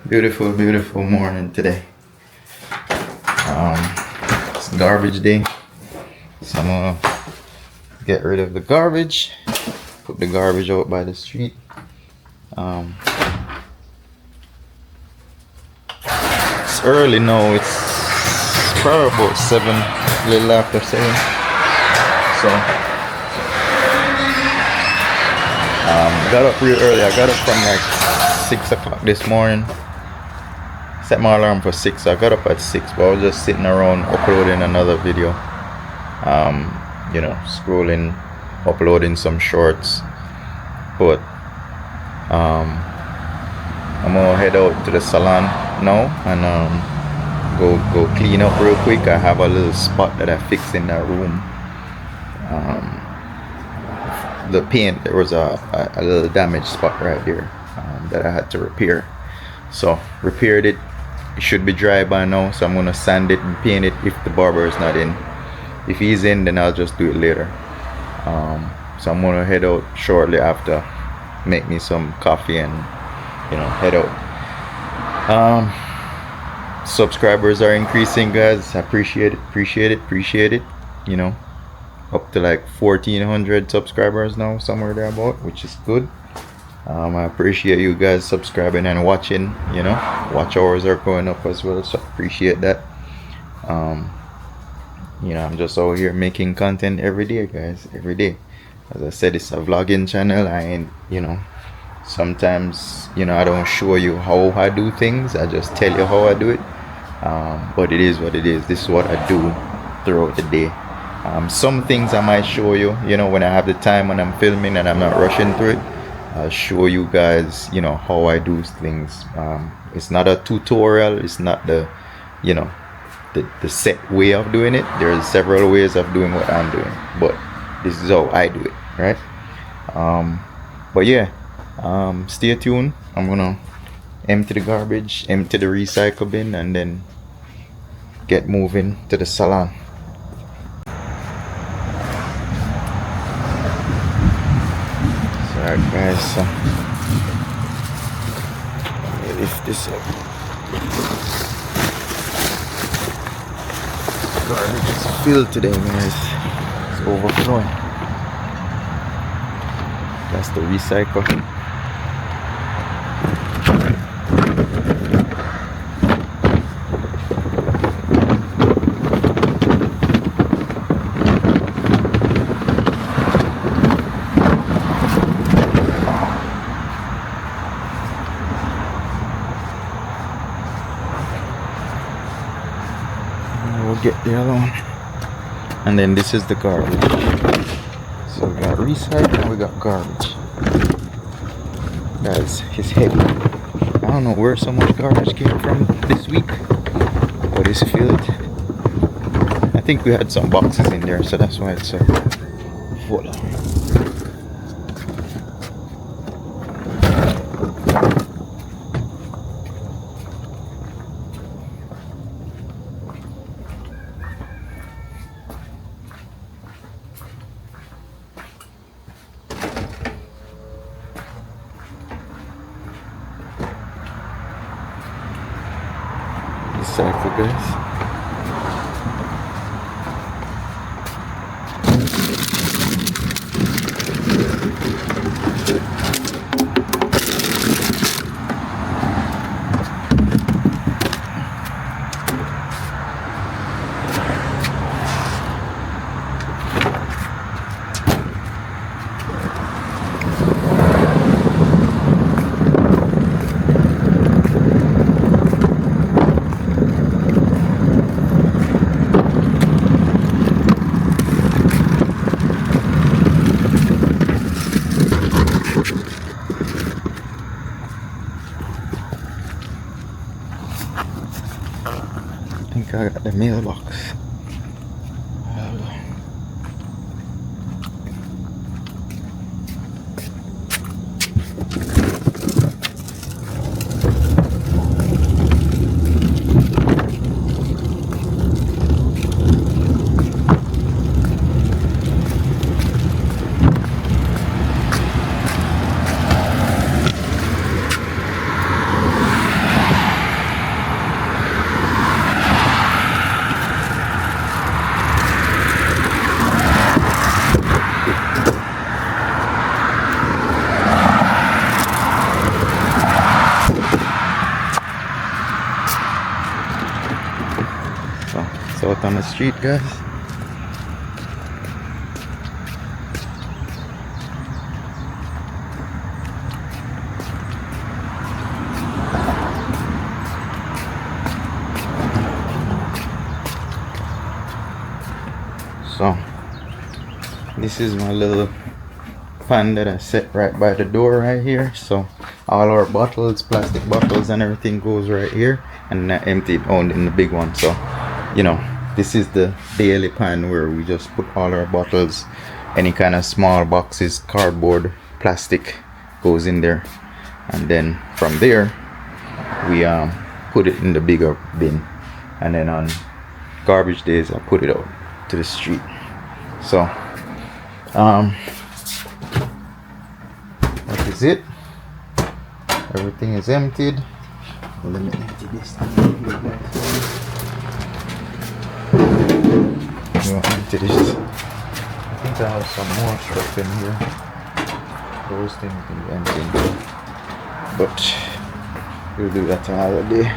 Beautiful, beautiful morning today. It's garbage day, so I'm gonna get rid of the garbage, put the garbage out by the street. It's early now, it's probably about 7, a little after 7. So, got up real early. I got up from like 6 o'clock this morning. Set my alarm for 6. So I got up at 6, but I was just sitting around uploading another video. Scrolling, uploading some shorts. But I'm gonna head out to the salon now and go clean up real quick. I have a little spot that I fixed in that room. The paint, there was a little damaged spot right there that I had to repair. So repaired it. It should be dry by now, so I'm gonna sand it and paint it if the barber is not in. If he's in, then I'll just do it later. So I'm gonna head out shortly after, make me some coffee and head out. Subscribers are increasing, guys. I appreciate it. Up to like 1,400 subscribers now, somewhere there about, which is good. I appreciate you guys subscribing and watching. Watch hours are going up as well, so I appreciate that. I'm just out here making content every day, guys, every day. As I said, it's a vlogging channel. I ain't, sometimes, I don't show you how I do things. I just tell you how I do it. But it is what it is. This is what I do throughout the day. Some things I might show you, when I have the time, when I'm filming and I'm not rushing through it. I'll show you guys, how I do things. It's not a tutorial. It's not the set way of doing it. There's several ways of doing what I'm doing, but this is how I do it, right? But yeah, stay tuned. I'm gonna empty the garbage, empty the recycle bin, and then get moving to the salon. Alright guys, so lift this up. Garbage is filled today, guys. It's overflowing. That's the recycle. We'll get the other one, and then this is the garbage. So we got recycle and we got garbage. Guys, it's heavy. I don't know where so much garbage came from this week, but it's filled. I think we had some boxes in there, so that's why it's so full. Recycle, guys. I think I got the mailbox. street, guys. So this is my little pan that I set right by the door right here. So all our bottles, plastic bottles and everything goes right here, and I empty it out in the big one. So you know, this is the daily pan where we just put all our bottles, any kind of small boxes, cardboard, plastic goes in there, and then from there we put it in the bigger bin, and then on garbage days I put it out to the street. So that is it. Everything is emptied. Well, let me empty this thing here, guys. Empty this. I think I have some more stuff in here. Those things can be emptied, but we'll do that another day.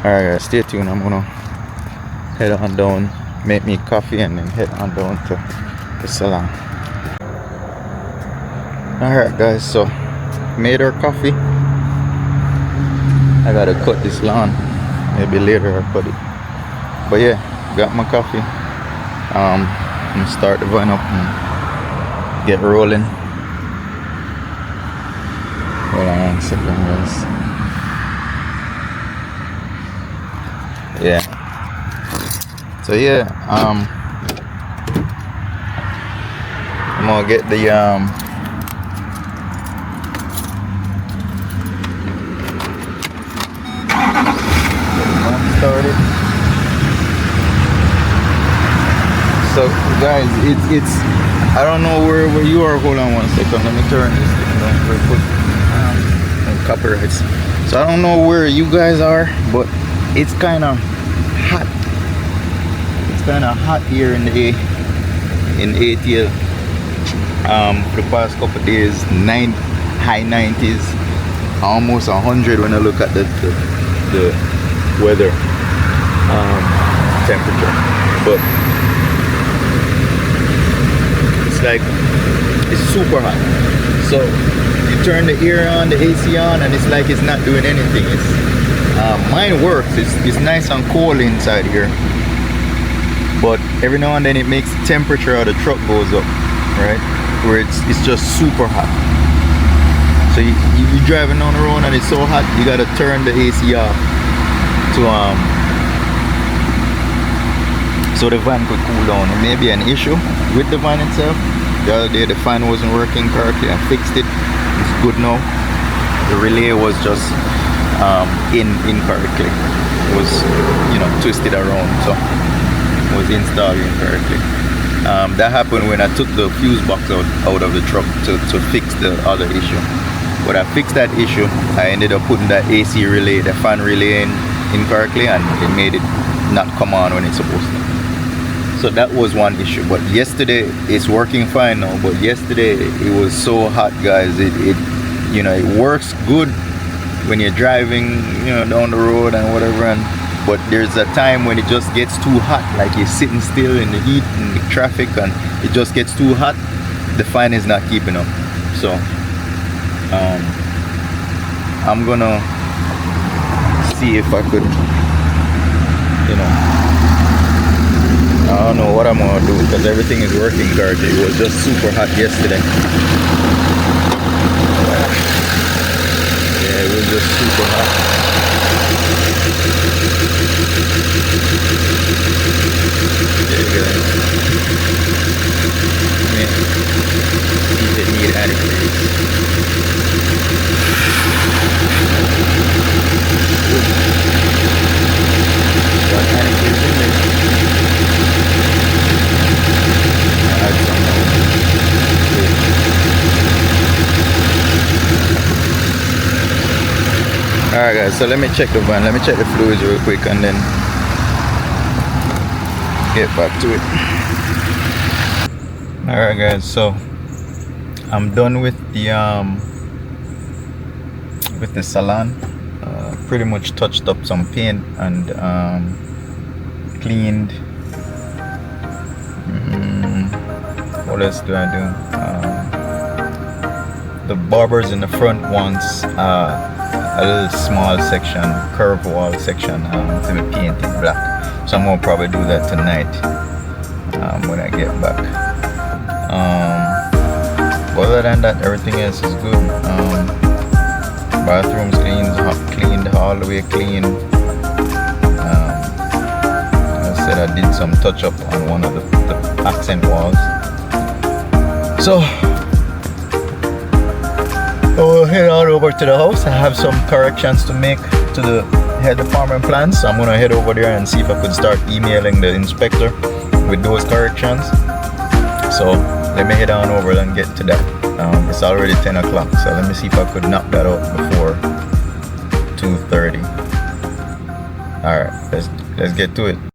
Alright guys, stay tuned. I'm gonna head on down, make me coffee, and then head on down to the salon. Alright guys, so made our coffee. I gotta cut this lawn. Maybe later I'll cut it. But yeah, got my coffee. I'm gonna start the van up and get rolling. Hold on 1 second guys. Yeah. So yeah, I'm gonna get the started. So guys, it's I don't know where you are. Hold on 1 second. Let me turn this thing down real quick. Copyrights. So I don't know where you guys are, but it's kind of hot. It's kind of hot here in ATL. For the past couple of days, high 90s, almost 100 when I look at the weather temperature. But it's like it's super hot. So you turn the air on, the AC on, and it's like it's not doing anything. It's mine works. It's nice and cold inside here, but every now and then it makes the temperature of the truck goes up, right? Where it's just super hot. So you're driving on the road and it's so hot, you gotta turn the AC off to so the van could cool down. It may be an issue with the van itself. The other day the fan wasn't working correctly. I fixed it. It's good now. The relay was just incorrectly. It was, you know, twisted around, so it was installed incorrectly. That happened when I took the fuse box out of the truck to fix the other issue. But I fixed that issue. I ended up putting that AC relay, the fan relay in incorrectly, and it made it not come on when it's supposed to. So that was one issue. But yesterday it's working fine now. But yesterday it was so hot, guys. It you know, it works good when you're driving, you know, down the road and whatever, but there's a time when it just gets too hot, like you're sitting still in the heat in the traffic and it just gets too hot. The fan is not keeping up. So I'm gonna see if I could, you know, I don't know what I'm gonna do because everything is working correctly. It was just super hot yesterday. Yeah, it was just super hot. Yeah, guys. Yeah. See if it needs added grease. Got added grease in there. I'll add some more. Alright guys, so let me check the van, let me check the fluids real quick and then get back to it. Alright guys, so I'm done with the salon. pretty much touched up some paint and cleaned. What else do I do? The barbers in the front wants a little small section, curve wall section, to be painted black. So I'm gonna probably do that tonight when I get back. But other than that, everything else is good. Bathrooms cleaned all the way clean. I said I did some touch up on one of the accent walls. So I'll head on over to the house. I have some corrections to make to the head apartment plans. So I'm gonna head over there and see if I could start emailing the inspector with those corrections. So let me head on over and get to that. It's already 10 o'clock, so let me see if I could knock that out before 2:30. Alright, let's get to it.